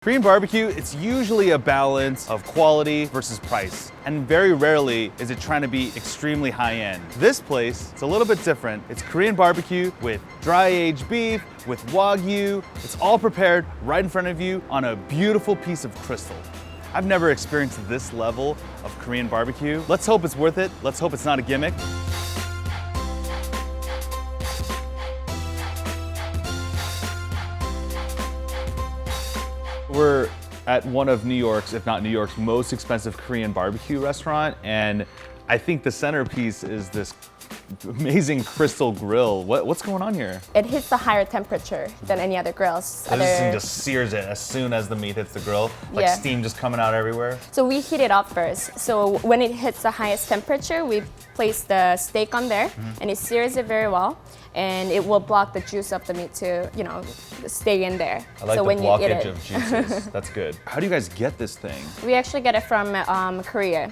Korean barbecue, it's usually a balance of quality versus price. And very rarely is it trying to be extremely high-end. This place, it's a little bit different. It's Korean barbecue with dry-aged beef, with Wagyu. It's all prepared right in front of you on a beautiful piece of crystal. I've never experienced this level of Korean barbecue. Let's hope it's worth it. Let's hope it's not a gimmick. We're at one of New York's, if not New York's, most expensive Korean barbecue restaurant, and I think the centerpiece is this amazing crystal grill. What's going on here? It hits a higher temperature than any other grills. So this thing just sears it as soon as the meat hits the grill, like Yeah. steam just coming out everywhere. So we heat it up first. So when it hits the highest temperature, we place the steak on there, and it sears it very well, and it will block the juice of the meat to, stay in there. I like so the when blockage you eat it, of juices. That's good. How do you guys get this thing? we actually get it from Korea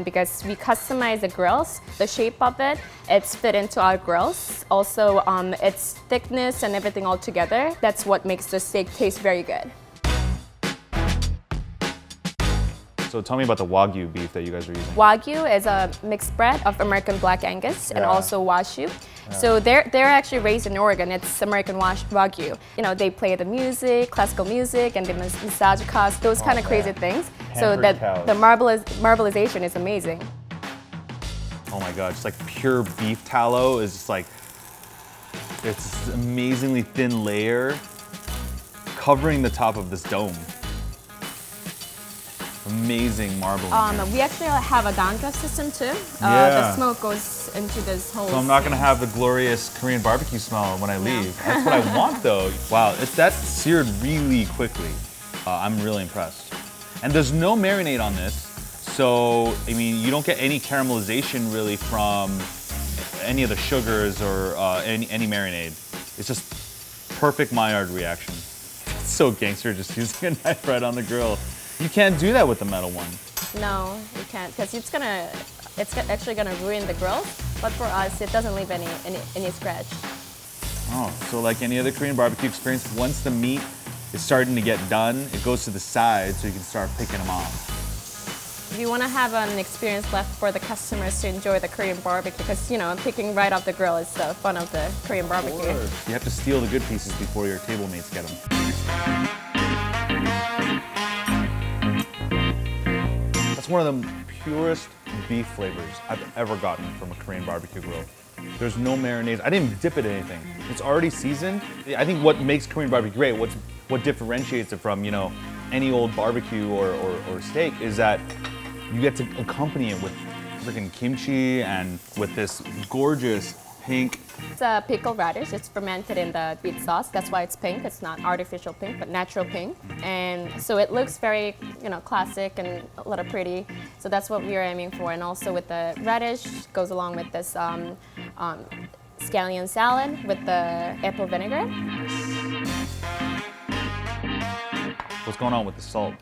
because we customize the grills, the shape of it. It's fit into our grills. Also, its thickness and everything all together. That's what makes the steak taste very good. So tell me about the Wagyu beef that you guys are using. Wagyu is a mixed bred of American Black Angus and Yeah. also Washu. So they're actually raised in Oregon. It's American Wagyu. They play the music, classical music, and they massage cows, those kind of crazy man. things. So Pampered that cows. the marbleization is amazing. Oh my God, just like pure beef tallow is just like, it's this amazingly thin layer covering the top of this dome. Amazing marbling. We actually have a down draft system too. Yeah. The smoke goes into this whole. So I'm not gonna have the glorious Korean barbecue smell when I leave. That's what I want though. Wow, that's seared really quickly. I'm really impressed. And there's no marinade on this. So, I mean, you don't get any caramelization really from any of the sugars or any marinade. It's just perfect Maillard reaction. It's so gangster just using a knife right on the grill. You can't do that with the metal one. No, you can't, because it's actually gonna ruin the grills. But for us, it doesn't leave any scratch. Oh, so like any other Korean barbecue experience, once the meat is starting to get done, it goes to the side so you can start picking them off. If you want to have an experience left for the customers to enjoy the Korean barbecue, because picking right off the grill is the fun of the Korean barbecue. You have to steal the good pieces before your table mates get them. That's one of the purest beef flavors I've ever gotten from a Korean barbecue grill. There's no marinades. I didn't dip it in anything. It's already seasoned. I think what makes Korean barbecue great, what differentiates it from, any old barbecue or steak is that you get to accompany it with freaking kimchi and with this gorgeous pink. It's a pickled radish. It's fermented in the beet sauce. That's why it's pink. It's not artificial pink, but natural pink. And so it looks very, classic and a little pretty. So that's what we're aiming for. And also with the radish, goes along with this scallion salad with the apple vinegar. What's going on with the salt?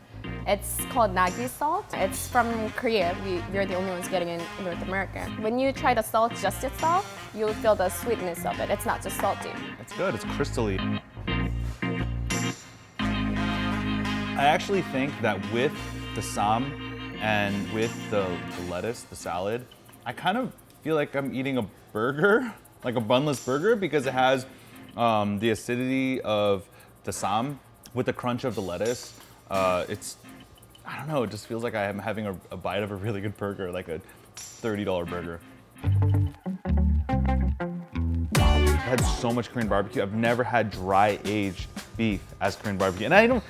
It's called nagi salt. It's from Korea. We're the only ones getting it in North America. When you try the salt just itself, you'll feel the sweetness of it. It's not just salty. It's good, it's crystally. I actually think that with the sam and with the lettuce, the salad, I kind of feel like I'm eating a burger, like a bunless burger, because it has the acidity of the sam with the crunch of the lettuce. I don't know, it just feels like I am having a bite of a really good burger, like a $30 burger. I've had so much Korean barbecue. I've never had dry aged beef as Korean barbecue. And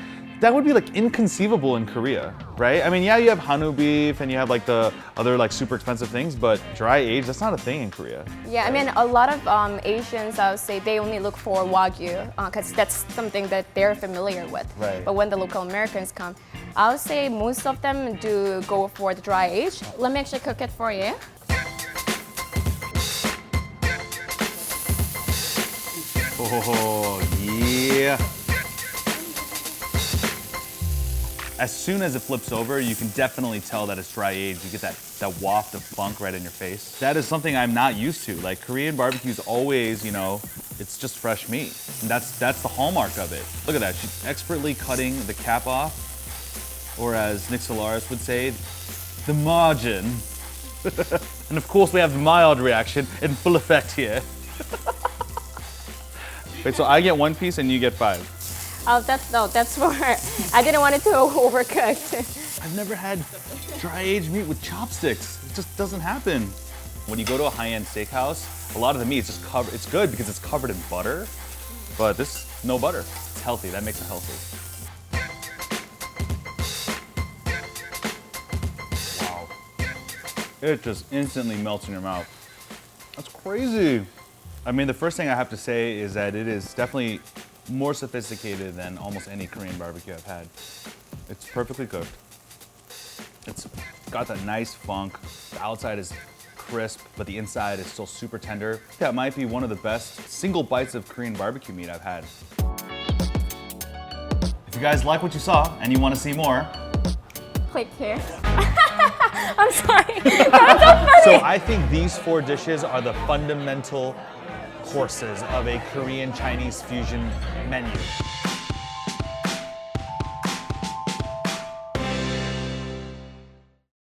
that would be like inconceivable in Korea, right? I mean, yeah, you have Hanu beef and you have like the other like super expensive things, but dry aged, that's not a thing in Korea. Yeah, I mean, a lot of Asians, I would say, they only look for Wagyu because that's something that they're familiar with. Right. But when the local Americans come, I would say most of them do go for the dry age. Let me actually cook it for you. Oh, yeah. As soon as it flips over, you can definitely tell that it's dry aged. You get that waft of funk right in your face. That is something I'm not used to. Like Korean barbecue is always, it's just fresh meat. And that's the hallmark of it. Look at that, she's expertly cutting the cap off, or as Nick Solaris would say, the margin. And of course we have the mild reaction in full effect here. Wait, so I get 1 piece and you get 5? Oh, that's for her. I didn't want it to overcook. I've never had dry-aged meat with chopsticks. It just doesn't happen. When you go to a high-end steakhouse, a lot of the meat is just covered. It's good because it's covered in butter, but this, no butter. It's healthy, that makes it healthy. Wow. It just instantly melts in your mouth. That's crazy. I mean, the first thing I have to say is that it is definitely more sophisticated than almost any Korean barbecue I've had. It's perfectly cooked. It's got that nice funk. The outside is crisp, but the inside is still super tender. That might be one of the best single bites of Korean barbecue meat I've had. If you guys like what you saw and you want to see more, Click here. I'm sorry. That was so funny. so I think these 4 dishes are the fundamental courses of a Korean Chinese fusion menu.